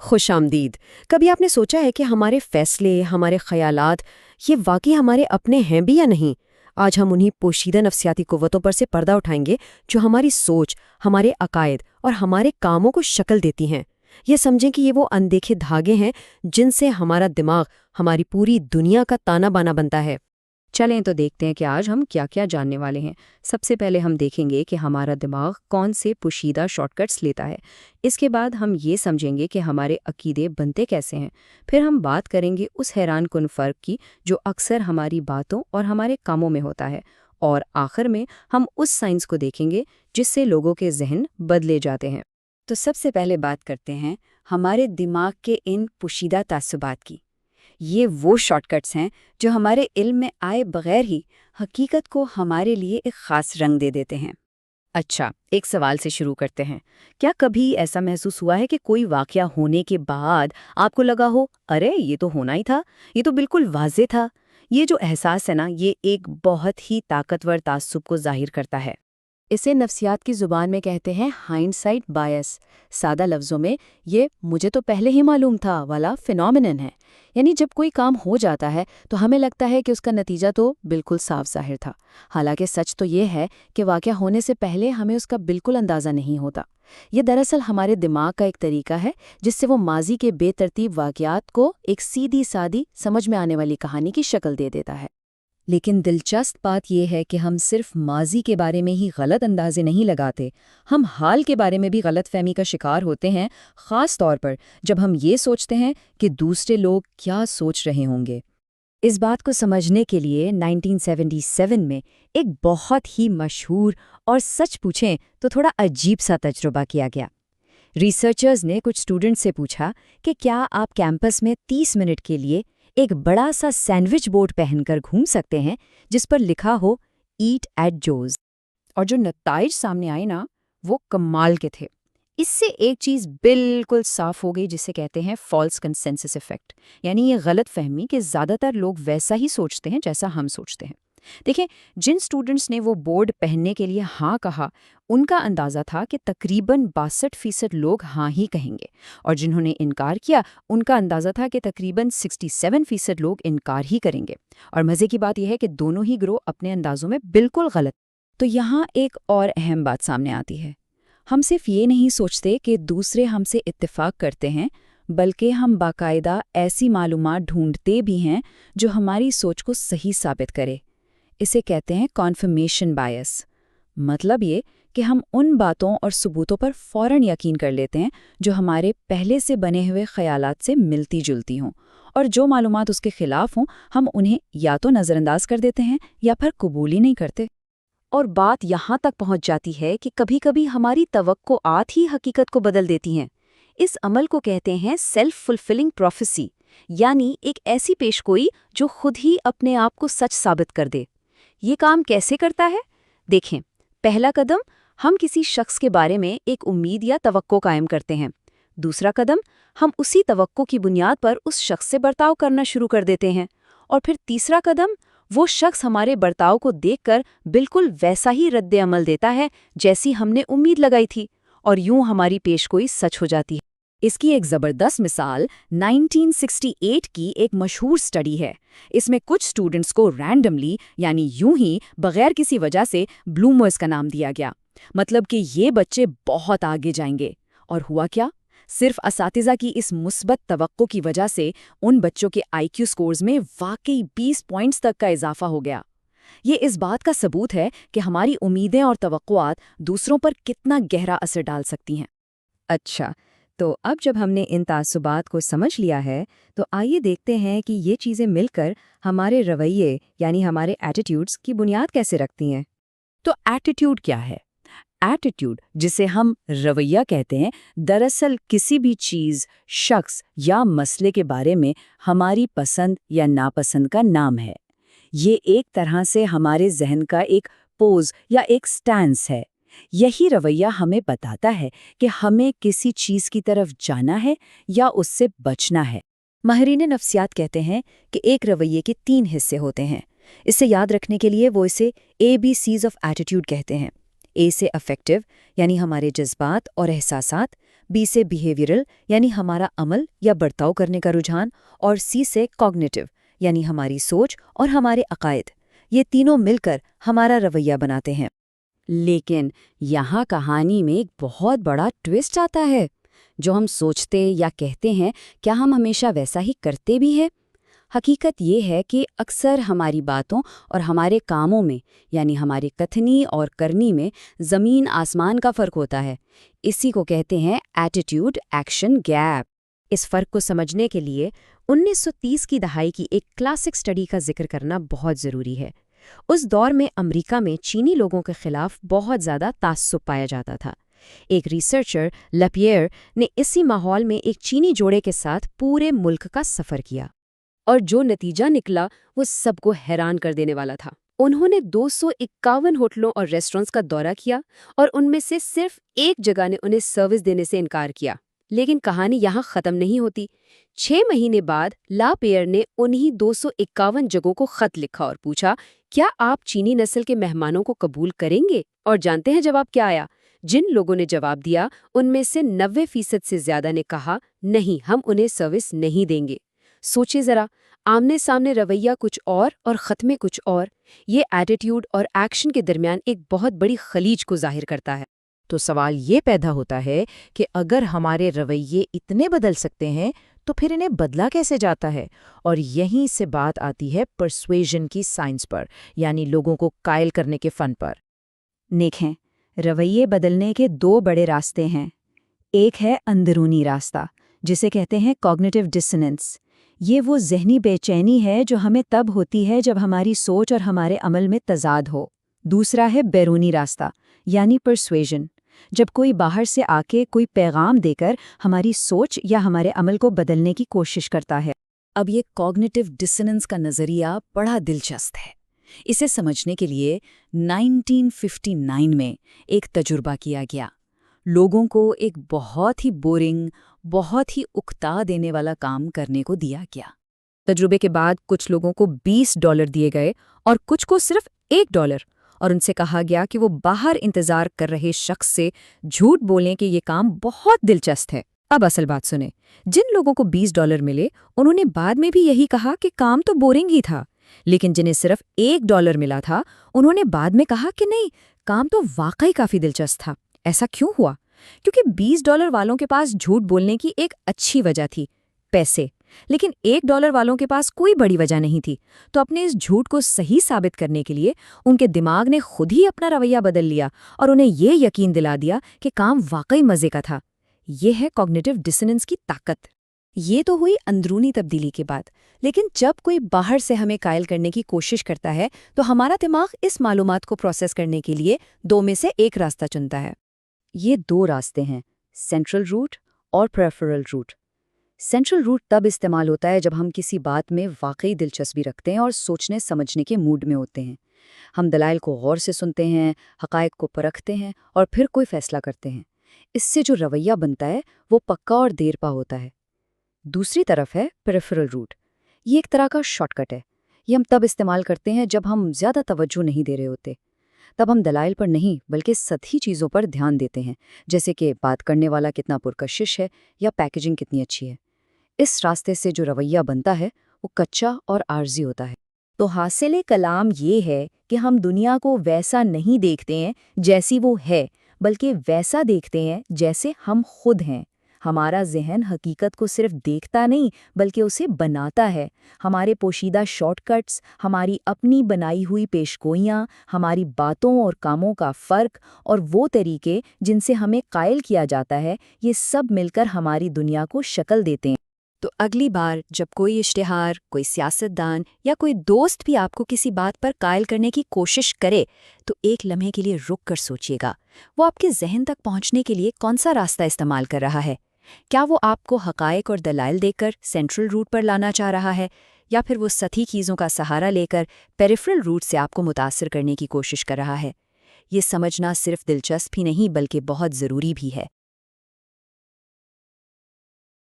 خوش آمدید۔ کبھی آپ نے سوچا ہے کہ ہمارے فیصلے، ہمارے خیالات، یہ واقعی ہمارے اپنے ہیں بھی یا نہیں؟ آج ہم انہی پوشیدہ نفسیاتی قوتوں پر سے پردہ اٹھائیں گے جو ہماری سوچ، ہمارے عقائد اور ہمارے کاموں کو شکل دیتی ہیں۔ یہ سمجھیں کہ یہ وہ اندیکھے دھاگے ہیں جن سے ہمارا دماغ ہماری پوری دنیا کا تانا بانا بنتا ہے۔ چلیں تو دیکھتے ہیں کہ آج ہم کیا کیا جاننے والے ہیں۔ سب سے پہلے ہم دیکھیں گے کہ ہمارا دماغ کون سے پوشیدہ شارٹ کٹس لیتا ہے۔ اس کے بعد ہم یہ سمجھیں گے کہ ہمارے عقیدے بنتے کیسے ہیں۔ پھر ہم بات کریں گے اس حیران کن فرق کی جو اکثر ہماری باتوں اور ہمارے کاموں میں ہوتا ہے، اور آخر میں ہم اس سائنس کو دیکھیں گے جس سے لوگوں کے ذہن بدلے جاتے ہیں۔ تو سب سے پہلے بات کرتے ہیں ہمارے دماغ کے ان پوشیدہ تعصبات کی۔ یہ وہ شارٹ کٹس ہیں جو ہمارے علم میں آئے بغیر ہی حقیقت کو ہمارے لیے ایک خاص رنگ دے دیتے ہیں۔ اچھا، ایک سوال سے شروع کرتے ہیں۔ کیا کبھی ایسا محسوس ہوا ہے کہ کوئی واقعہ ہونے کے بعد آپ کو لگا ہو، ارے یہ تو ہونا ہی تھا، یہ تو بالکل واضح تھا؟ یہ جو احساس ہے نا، یہ ایک بہت ہی طاقتور تعصب کو ظاہر کرتا ہے۔ اسے نفسیات کی زبان میں کہتے ہیں ہائنڈسائٹ بائس۔ سادہ لفظوں میں یہ مجھے تو پہلے ہی معلوم تھا والا فینومینن ہے۔ یعنی جب کوئی کام ہو جاتا ہے تو ہمیں لگتا ہے کہ اس کا نتیجہ تو بالکل صاف ظاہر تھا، حالانکہ سچ تو یہ ہے کہ واقعہ ہونے سے پہلے ہمیں اس کا بالکل اندازہ نہیں ہوتا۔ یہ دراصل ہمارے دماغ کا ایک طریقہ ہے جس سے وہ ماضی کے بے ترتیب واقعات کو ایک سیدھی سادی سمجھ میں آنے والی کہانی کی شکل دے دیتا ہے۔ لیکن دلچسپ بات یہ ہے کہ ہم صرف ماضی کے بارے میں ہی غلط اندازے نہیں لگاتے، ہم حال کے بارے میں بھی غلط فہمی کا شکار ہوتے ہیں، خاص طور پر جب ہم یہ سوچتے ہیں کہ دوسرے لوگ کیا سوچ رہے ہوں گے۔ اس بات کو سمجھنے کے لیے 1977 میں ایک بہت ہی مشہور اور سچ پوچھیں تو تھوڑا عجیب سا تجربہ کیا گیا۔ ریسرچرز نے کچھ اسٹوڈنٹ سے پوچھا کہ کیا آپ کیمپس میں 30 منٹ کے لیے ایک بڑا سا سینڈوچ بورڈ پہن کر گھوم سکتے ہیں جس پر لکھا ہو ایٹ ایٹ جوز، اور جو نتائج سامنے آئے نا وہ کمال کے تھے۔ اس سے ایک چیز بالکل صاف ہو گئی جسے کہتے ہیں فالس کنسنسس ایفیکٹ، یعنی یہ غلط فہمی کہ زیادہ تر لوگ ویسا ہی سوچتے ہیں جیسا ہم سوچتے ہیں۔ دیکھیں، جن سٹوڈنٹس نے وہ بورڈ پہننے کے لیے ہاں کہا، ان کا اندازہ تھا کہ تقریباً 62% لوگ ہاں ہی کہیں گے، اور جنہوں نے انکار کیا ان کا اندازہ تھا کہ تقریباً 67% لوگ انکار ہی کریں گے۔ اور مزے کی بات یہ ہے کہ دونوں ہی گروہ اپنے اندازوں میں بالکل غلط۔ تو یہاں ایک اور اہم بات سامنے آتی ہے، ہم صرف یہ نہیں سوچتے کہ دوسرے ہم سے اتفاق کرتے ہیں، بلکہ ہم باقاعدہ ایسی معلومات ڈھونڈتے بھی ہیں جو ہماری سوچ کو صحیح ثابت کرے۔ اسے کہتے ہیں کانفرمیشن بائس۔ مطلب یہ کہ ہم ان باتوں اور ثبوتوں پر فوراً یقین کر لیتے ہیں جو ہمارے پہلے سے بنے ہوئے خیالات سے ملتی جلتی ہوں، اور جو معلومات اس کے خلاف ہوں ہم انہیں یا تو نظر انداز کر دیتے ہیں یا پھر قبول ہی نہیں کرتے۔ اور بات یہاں تک پہنچ جاتی ہے کہ کبھی کبھی ہماری توقعات ہی حقیقت کو بدل دیتی ہیں۔ اس عمل کو کہتے ہیں سیلف فلفلنگ پروفیسی، یعنی ایک ایسی پیشگوئی جو خود ہی اپنے آپ کو سچ ثابت کر دے۔ یہ کام کیسے کرتا ہے؟ دیکھیں، پہلا قدم، ہم کسی شخص کے بارے میں ایک امید یا توقع قائم کرتے ہیں۔ دوسرا قدم، ہم اسی توقع کی بنیاد پر اس شخص سے برتاؤ کرنا شروع کر دیتے ہیں۔ اور پھر تیسرا قدم، وہ شخص ہمارے برتاؤ کو دیکھ کر بالکل ویسا ہی رد عمل دیتا ہے جیسی ہم نے امید لگائی تھی، اور یوں ہماری پیشگوئی سچ ہو جاتی ہے۔ اس کی ایک زبردست مثال 1968 کی ایک مشہور سٹڈی ہے۔ اس میں کچھ سٹوڈنٹس کو رینڈملی، یعنی یوں ہی بغیر کسی وجہ سے، بلومرز کا نام دیا گیا، مطلب کہ یہ بچے بہت آگے جائیں گے۔ اور ہوا کیا؟ صرف اساتذہ کی اس مثبت توقع کی وجہ سے ان بچوں کے آئی کیو سکورز میں واقعی 20 پوائنٹس تک کا اضافہ ہو گیا۔ یہ اس بات کا ثبوت ہے کہ ہماری امیدیں اور توقعات دوسروں پر کتنا گہرا اثر ڈال سکتی ہیں۔ اچھا، تو اب جب ہم نے ان تعصبات کو سمجھ لیا ہے تو آئیے دیکھتے ہیں کہ یہ چیزیں مل کر ہمارے رویے، یعنی ہمارے ایٹیٹیوڈز کی بنیاد کیسے رکھتی ہیں۔ تو ایٹیٹیوڈ کیا ہے؟ ایٹیٹیوڈ، جسے ہم رویہ کہتے ہیں، دراصل کسی بھی چیز، شخص یا مسئلے کے بارے میں ہماری پسند یا ناپسند کا نام ہے۔ یہ ایک طرح سے ہمارے ذہن کا ایک پوز یا ایک سٹانس ہے۔ یہی رویہ ہمیں بتاتا ہے کہ ہمیں کسی چیز کی طرف جانا ہے یا اس سے بچنا ہے۔ ماہرین نفسیات کہتے ہیں کہ ایک رویے کے 3 حصے ہوتے ہیں۔ اسے یاد رکھنے کے لیے وہ اسے ABCs آف ایٹیٹیوڈ کہتے ہیں۔ اے سے افیکٹو، یعنی ہمارے جذبات اور احساسات، بی سے بیہیویئرل یعنی ہمارا عمل یا برتاؤ کرنے کا رجحان، اور سی سے کوگنیٹو یعنی ہماری سوچ اور ہمارے عقائد۔ یہ تینوں مل کر ہمارا رویہ بناتے ہیں۔ لیکن یہاں کہانی میں ایک بہت بڑا ٹویسٹ آتا ہے۔ جو ہم سوچتے یا کہتے ہیں، کیا ہم ہمیشہ ویسا ہی کرتے بھی ہیں؟ حقیقت یہ ہے کہ اکثر ہماری باتوں اور ہمارے کاموں میں، یعنی ہماری کتھنی اور کرنی میں، زمین آسمان کا فرق ہوتا ہے۔ اسی کو کہتے ہیں ایٹیٹیوڈ ایکشن گیپ۔ اس فرق کو سمجھنے کے لیے 1930 کی دہائی کی ایک کلاسک سٹڈی کا ذکر کرنا بہت ضروری ہے۔ اس دور میں امریکہ میں چینی لوگوں کے خلاف بہت زیادہ تعصب پایا جاتا تھا۔ ایک ریسرچر لپیئر نے اسی ماحول میں ایک چینی جوڑے کے ساتھ پورے ملک کا سفر کیا، اور جو نتیجہ نکلا وہ سب کو حیران کر دینے والا تھا۔ انہوں نے 251 ہوٹلوں اور ریسٹورنٹس کا دورہ کیا، اور ان میں سے صرف ایک جگہ نے انہیں سروس دینے سے انکار کیا۔ لیکن کہانی یہاں ختم نہیں ہوتی۔ 6 مہینے بعد لا پیئر نے انہی 251 جگہوں کو خط لکھا اور پوچھا، کیا آپ چینی نسل کے مہمانوں کو قبول کریں گے؟ اور جانتے ہیں جواب کیا آیا؟ جن لوگوں نے جواب دیا ان میں سے 90% سے زیادہ نے کہا، نہیں، ہم انہیں سروس نہیں دیں گے۔ سوچے ذرا، آمنے سامنے رویہ کچھ اور خط میں کچھ اور۔ یہ ایٹیٹیوڈ اور ایکشن کے درمیان ایک بہت بڑی خلیج کو ظاہر کرتا ہے۔ تو سوال یہ پیدا ہوتا ہے کہ اگر ہمارے رویے اتنے بدل سکتے ہیں تو پھر انہیں بدلا کیسے جاتا ہے؟ اور یہیں سے بات آتی ہے پرسویژن کی سائنس پر، یعنی لوگوں کو قائل کرنے کے فن پر۔ دیکھیں، رویے بدلنے کے 2 بڑے راستے ہیں۔ ایک ہے اندرونی راستہ، جسے کہتے ہیں کوگنیٹو ڈسننس۔ یہ وہ ذہنی بے چینی ہے جو ہمیں تب ہوتی ہے جب ہماری سوچ اور ہمارے عمل میں تضاد ہو۔ دوسرا ہے بیرونی راستہ، یعنی پرسویژن، جب کوئی باہر سے آ کے کوئی پیغام دے کر ہماری سوچ یا ہمارے عمل کو بدلنے کی کوشش کرتا ہے۔ اب یہ کوگنیٹو ڈسننس کا نظریہ بڑا دلچسپ ہے۔ اسے سمجھنے کے لیے 1959 میں ایک تجربہ کیا گیا۔ لوگوں کو ایک بہت ہی بورنگ، بہت ہی اکتا دینے والا کام کرنے کو دیا گیا۔ تجربے کے بعد کچھ لوگوں کو $20 دیے گئے اور کچھ کو صرف $1، اور ان سے کہا گیا کہ وہ باہر انتظار کر رہے شخص سے جھوٹ بولیں کہ یہ کام بہت دلچسپ ہے۔ اب اصل بات سنیں، جن لوگوں کو $20 ملے انہوں نے بعد میں بھی یہی کہا کہ کام تو بورنگ ہی تھا، لیکن جنہیں صرف $1 ملا تھا انہوں نے بعد میں کہا کہ نہیں، کام تو واقعی کافی دلچسپ تھا۔ ایسا کیوں ہوا؟ کیونکہ $20 والوں کے پاس جھوٹ بولنے کی ایک اچھی وجہ تھی، پیسے، لیکن $1 والوں کے پاس کوئی بڑی وجہ نہیں تھی۔ تو اپنے اس جھوٹ کو صحیح ثابت کرنے کے لیے ان کے دماغ نے خود ہی اپنا رویہ بدل لیا اور انہیں یہ یقین دلا دیا کہ کام واقعی مزے کا تھا۔ یہ ہے کوگنیٹو ڈسننس کی طاقت۔ یہ تو ہوئی اندرونی تبدیلی کی بات، لیکن جب کوئی باہر سے ہمیں قائل کرنے کی کوشش کرتا ہے تو ہمارا دماغ اس معلومات کو پروسیس کرنے کے لیے 2 میں سے ایک راستہ چنتا ہے۔ یہ 2 راستے ہیں، سینٹرل روٹ اور پریفرل روٹ۔ سینٹرل روٹ تب استعمال ہوتا ہے جب ہم کسی بات میں واقعی دلچسپی رکھتے ہیں اور سوچنے سمجھنے کے موڈ میں ہوتے ہیں۔ ہم دلائل کو غور سے سنتے ہیں، حقائق کو پرکھتے ہیں اور پھر کوئی فیصلہ کرتے ہیں۔ اس سے جو رویہ بنتا ہے وہ پکا اور دیر پا ہوتا ہے۔ دوسری طرف ہے پریفرل روٹ۔ یہ ایک طرح کا شارٹ کٹ ہے۔ یہ ہم تب استعمال کرتے ہیں جب ہم زیادہ توجہ نہیں دے رہے ہوتے۔ تب ہم دلائل پر نہیں بلکہ سطحی چیزوں پر دھیان دیتے ہیں، جیسے کہ بات کرنے والا کتنا پرکشش ہے یا پیکیجنگ کتنی اچھی ہے۔ اس راستے سے جو رویہ بنتا ہے وہ کچا اور عارضی ہوتا ہے۔ تو حاصل کلام یہ ہے کہ ہم دنیا کو ویسا نہیں دیکھتے ہیں جیسی وہ ہے، بلکہ ویسا دیکھتے ہیں جیسے ہم خود ہیں۔ ہمارا ذہن حقیقت کو صرف دیکھتا نہیں بلکہ اسے بناتا ہے۔ ہمارے پوشیدہ شارٹ کٹس، ہماری اپنی بنائی ہوئی پیشگوئیاں، ہماری باتوں اور کاموں کا فرق اور وہ طریقے جن سے ہمیں قائل کیا جاتا ہے، یہ سب مل کر ہماری دنیا کو شکل دیتے ہیں۔ تو اگلی بار جب کوئی اشتہار، کوئی سیاستدان یا کوئی دوست بھی آپ کو کسی بات پر قائل کرنے کی کوشش کرے تو ایک لمحے کے لیے رک کر سوچیے گا، وہ آپ کے ذہن تک پہنچنے کے لیے کون سا راستہ استعمال کر رہا ہے۔ کیا وہ آپ کو حقائق اور دلائل دے کر سینٹرل روٹ پر لانا چاہ رہا ہے، یا پھر وہ سطحی چیزوں کا سہارا لے کر پیریفرل روٹ سے آپ کو متاثر کرنے کی کوشش کر رہا ہے؟ یہ سمجھنا صرف دلچسپ ہی نہیں بلکہ بہت ضروری بھی ہے۔